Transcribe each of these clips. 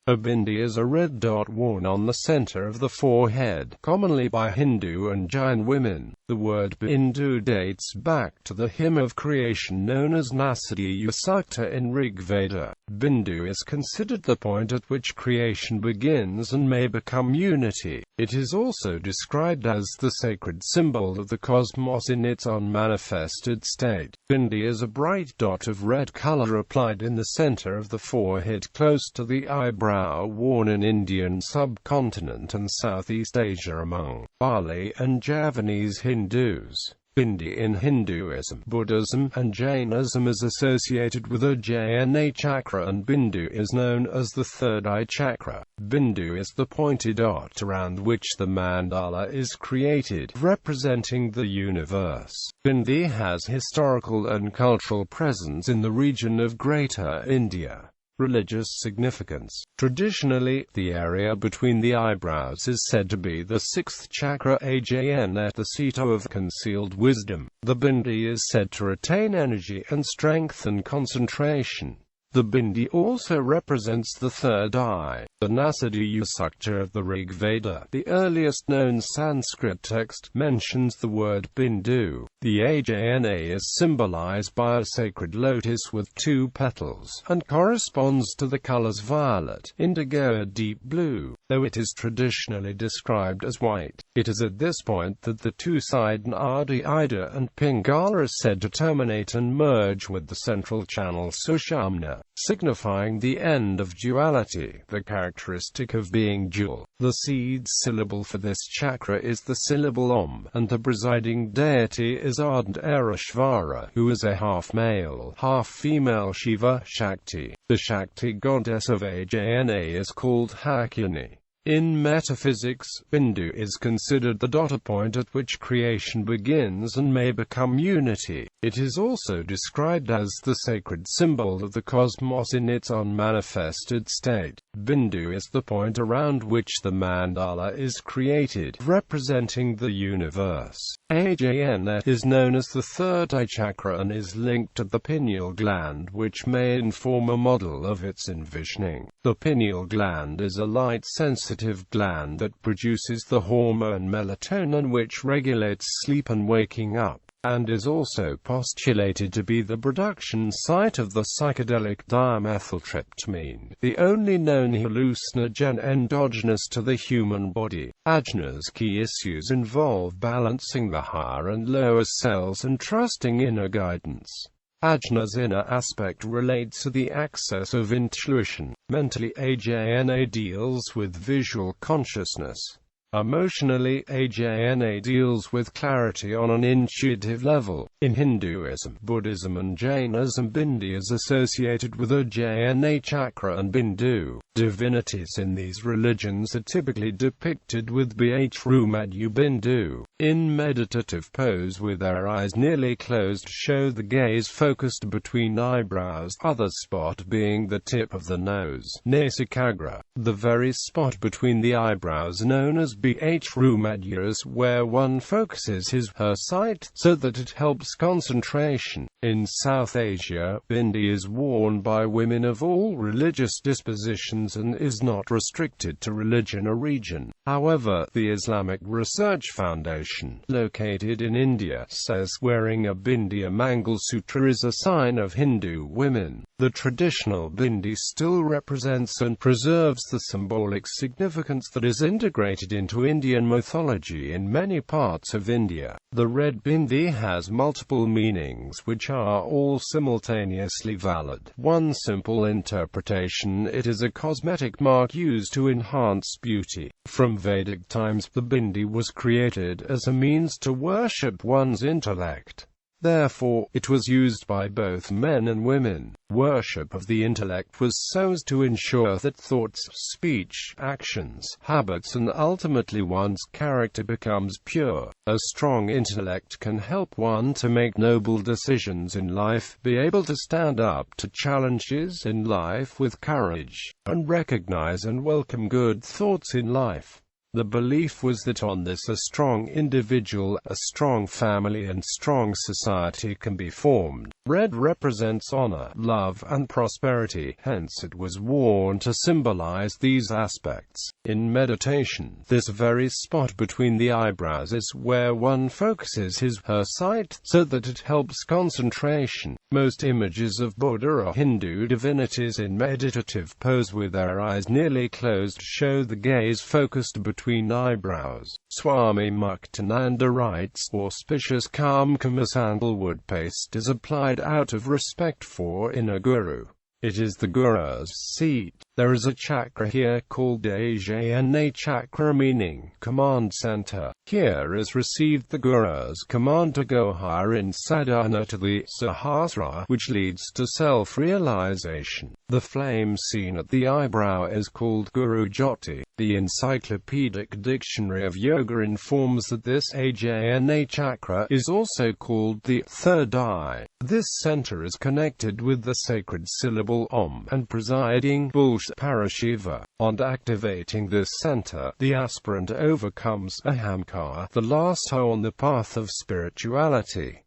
A bindi is a red dot worn on the center of the forehead, commonly by Hindu and Jain women. The word Bindu dates back to the hymn of creation known as Nasadiya Sukta in Rig Veda.Bindu is considered the point at which creation begins and may become unity. It is also described as the sacred symbol of the cosmos in its unmanifested state. Bindi is a bright dot of red color applied in the center of the forehead close to the eyebrow, worn in Indian subcontinent and Southeast Asia among Bali and Javanese Hindus. Bindi in Hinduism, Buddhism, and Jainism is associated with a chakra, and Bindu is known as the third eye chakra. Bindu is the pointed dot around which the mandala is created, representing the universe. Bindi has historical and cultural presence in the region of Greater India. Religious significance. Traditionally, the area between the eyebrows is said to be the sixth chakra, Ajna, the seat of concealed wisdom. The bindi is said to retain energy and strength and concentration. The bindi also represents the third eye. The Nasadiya Sukta of the Rig Veda, the earliest known Sanskrit text, mentions the word Bindu. The Ajna is symbolized by a sacred lotus with two petals, and corresponds to the colors violet, indigo and deep blue, though it is traditionally described as white. It is at this point that the two-side Nasadiya and Pingala are said to terminate and merge with the central channel Sushumna, signifying the end of duality, the characteristic of being dual. The seed syllable for this chakra is the syllable Om, and the presiding deity is Ardharashvara, who is a half-male, half-female Shiva Shakti. The Shakti goddess of Ajna is called Hakini. In metaphysics, Bindu is considered the dot point at which creation begins and may become unity. It is also described as the sacred symbol of the cosmos in its unmanifested state. Bindu is the point around which the mandala is created, representing the universe. Ajna is known as the third eye chakra and is linked to the pineal gland, which may inform a model of its envisioning. The pineal gland is a light-sensitive gland that produces the hormone melatonin, which regulates sleep and waking up, and is also postulated to be the production site of the psychedelic dimethyltryptamine, the only known hallucinogen endogenous to the human body. Ajna's key issues involve balancing the higher and lower selves and trusting inner guidance. Ajna's inner aspect relates to the access of intuition. Mentally, Ajna deals with visual consciousness. Emotionally, Ajna deals with clarity on an intuitive level. In Hinduism, Buddhism and Jainism, Bindi is associated with Ajna chakra and Bindu. Divinities in these religions are typically depicted with Bindu. In meditative pose with their eyes nearly closed, show the gaze focused between eyebrows, other spot being the tip of the nose, Nasikagra. The very spot between the eyebrows known as Bhrumadya is where one focuses his/her sight, so that it helps concentration. In South Asia, Bindi is worn by women of all religious dispositions and is not restricted to religion or region. However, the Islamic Research Foundation, located in India, says wearing a bindi or Mangalsutra is a sign of Hindu women. The traditional bindi still represents and preserves the symbolic significance that is integrated into Indian mythology in many parts of India. The red bindi has multiple meanings which are all simultaneously valid. One simple interpretation: it is a cosmetic mark used to enhance beauty. From Vedic times, the bindi was created as a means to worship one's intellect. Therefore, it was used by both men and women. Worship of the intellect was so as to ensure that thoughts, speech, actions, habits and ultimately one's character becomes pure. A strong intellect can help one to make noble decisions in life, be able to stand up to challenges in life with courage, and recognize and welcome good thoughts in life. The belief was that on this a strong individual, a strong family and strong society can be formed. Red represents honor, love and prosperity, hence it was worn to symbolize these aspects. In meditation, this very spot between the eyebrows is where one focuses his/her sight, so that it helps concentration. Most images of Buddha or Hindu divinities in meditative pose with their eyes nearly closed show the gaze focused between eyebrows. Swami Muktananda writes, auspicious Kamkama sandalwood paste is applied out of respect for inner guru. It is the guru's seat. There is a chakra here called Ajna chakra, meaning command center. Here is received the guru's command to go higher in sadhana to the sahasrara, which leads to self-realization. The flame seen at the eyebrow is called Guru Jyoti. The Encyclopedic Dictionary of Yoga informs that this Ajna chakra is also called the third eye. This center is connected with the sacred syllable Om and presiding Bull Parashiva. On activating this center, the aspirant overcomes ahamkara, the last hoe on the path of spirituality.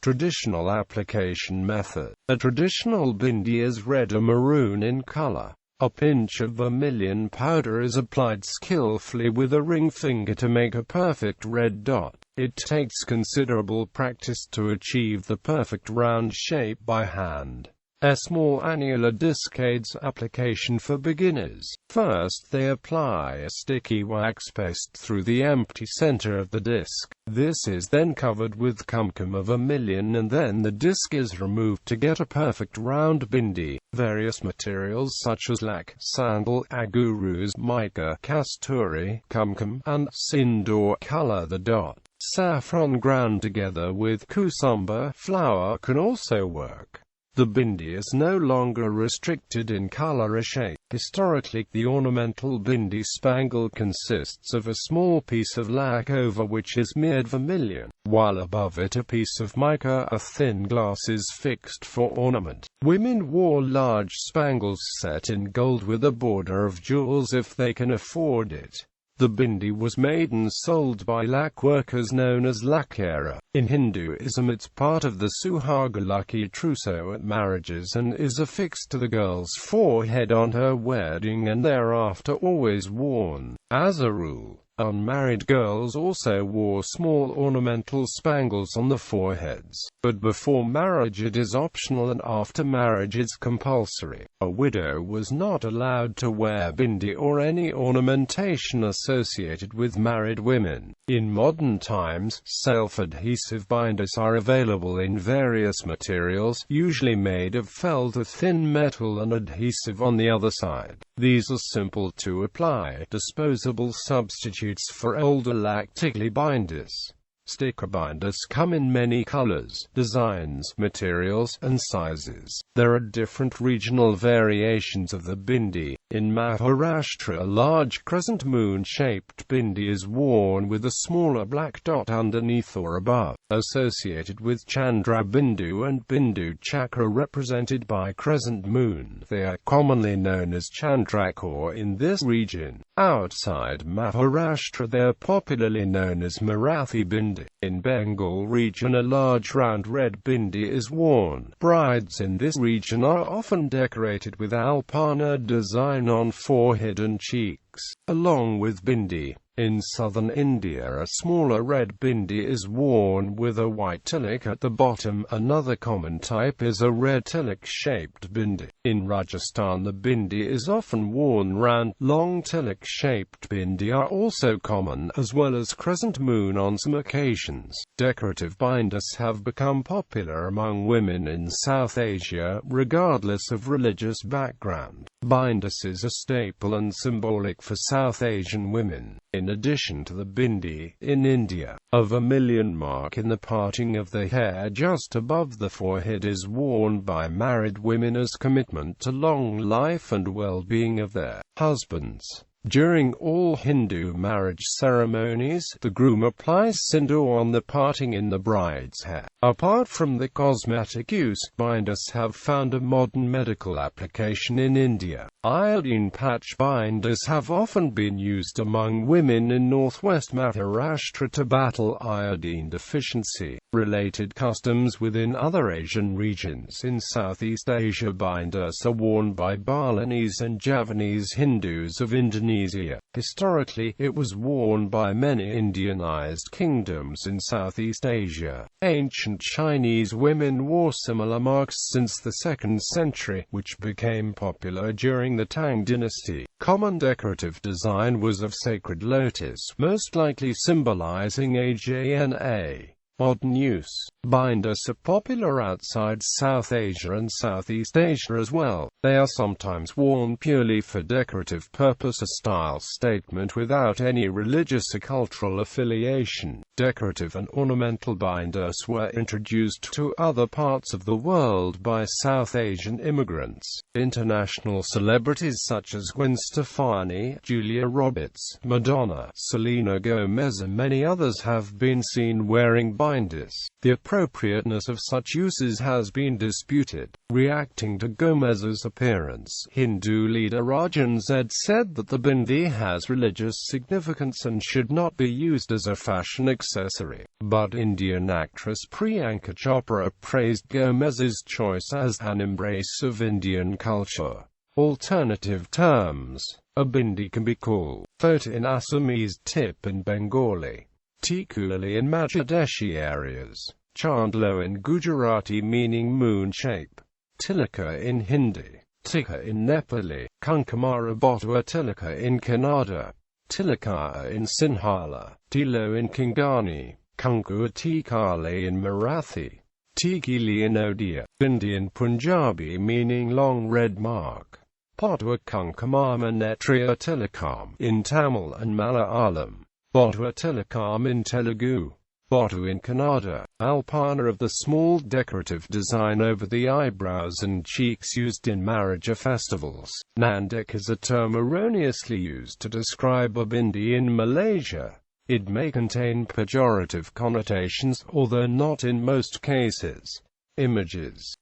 Traditional application method. A traditional bindi is red or maroon in color. A pinch of vermilion powder is applied skillfully with a ring finger to make a perfect red dot. It takes considerable practice to achieve the perfect round shape by hand. A small annular disc aids application for beginners. First they apply a sticky wax paste through the empty center of the disc. This is then covered with kumkum vermilion and then the disc is removed to get a perfect round bindi. Various materials such as lac, sandal, agurus, mica, kasturi, kumkum, and sindoor color the dot. Saffron ground together with kusamba flour can also work. The bindi is no longer restricted in color or shape. Historically, the ornamental bindi spangle consists of a small piece of lac over which is smeared vermilion, while above it a piece of mica, a thin glass, is fixed for ornament. Women wore large spangles set in gold with a border of jewels if they can afford it. The bindi was made and sold by lac workers known as lacquera. In Hinduism it's part of the suhaga lucky trousseau at marriages and is affixed to the girl's forehead on her wedding and thereafter always worn. As a rule, unmarried girls also wore small ornamental spangles on the foreheads, but before marriage it is optional and after marriage it's compulsory. A widow was not allowed to wear bindi or any ornamentation associated with married women. In modern times, self-adhesive binders are available in various materials, usually made of felt or thin metal and adhesive on the other side. These are simple to apply, disposable substitutes for older lactically binders. Sticker binders come in many colors, designs, materials, and sizes. There are different regional variations of the bindi. In Maharashtra, a large crescent moon-shaped bindi is worn with a smaller black dot underneath or above, associated with Chandra Bindu and Bindu chakra represented by crescent moon. They are commonly known as Chandrakor in this region. Outside Maharashtra they are popularly known as Marathi Bindi. In Bengal region a large round red bindi is worn. Brides in this region are often decorated with alpana design on forehead and cheeks, along with bindi. In southern India a smaller red bindi is worn with a white tilak at the bottom. Another common type is a red tilak-shaped bindi. In Rajasthan the bindi is often worn round. Long tilak-shaped bindi are also common, as well as crescent moon on some occasions. Decorative binders have become popular among women in South Asia, regardless of religious background. Bindus is a staple and symbolic for South Asian women. In addition to the bindi, in India, a vermilion mark in the parting of the hair just above the forehead is worn by married women as commitment to long life and well-being of their husbands. During all Hindu marriage ceremonies, the groom applies sindoor on the parting in the bride's hair. Apart from the cosmetic use, binders have found a modern medical application in India. Iodine patch binders have often been used among women in northwest Maharashtra to battle iodine deficiency. Related customs within other Asian regions. In Southeast Asia, binders are worn by Balinese and Javanese Hindus of Indonesia. Historically, it was worn by many Indianized kingdoms in Southeast Asia. Ancient Chinese women wore similar marks since the 2nd century, which became popular during the Tang dynasty. Common decorative design was of sacred lotus, most likely symbolizing Ajna. Modern use. Binders are popular outside South Asia and Southeast Asia as well. They are sometimes worn purely for decorative purpose, a style statement without any religious or cultural affiliation. Decorative and ornamental binders were introduced to other parts of the world by South Asian immigrants. International celebrities such as Gwen Stefani, Julia Roberts, Madonna, Selena Gomez and many others have been seen wearing binders. The appropriateness of such uses has been disputed. Reacting to Gomez's appearance, Hindu leader Rajan Z said that the bindi has religious significance and should not be used as a fashion accessory. But Indian actress Priyanka Chopra praised Gomez's choice as an embrace of Indian culture. Alternative terms. A bindi can be called thot in Assamese, tip in Bengali, tikuli in Bangladeshi areas, chandlo in Gujarati meaning moon shape, tilaka in Hindi, tikka in Nepali, kunkumara botua tilaka in Kannada, tilaka in Sinhala, tilo in Kingani, kunku tikale in Marathi, tikili in Odia, bindi in Punjabi meaning long red mark, potwa kunkumama netriya tilakam in Tamil and Malayalam, Botwa tilakam in Telugu, Botu in Kannada, alpana of the small decorative design over the eyebrows and cheeks used in marriage or festivals. Nandak is a term erroneously used to describe a bindi in Malaysia. It may contain pejorative connotations, although not in most cases. Images.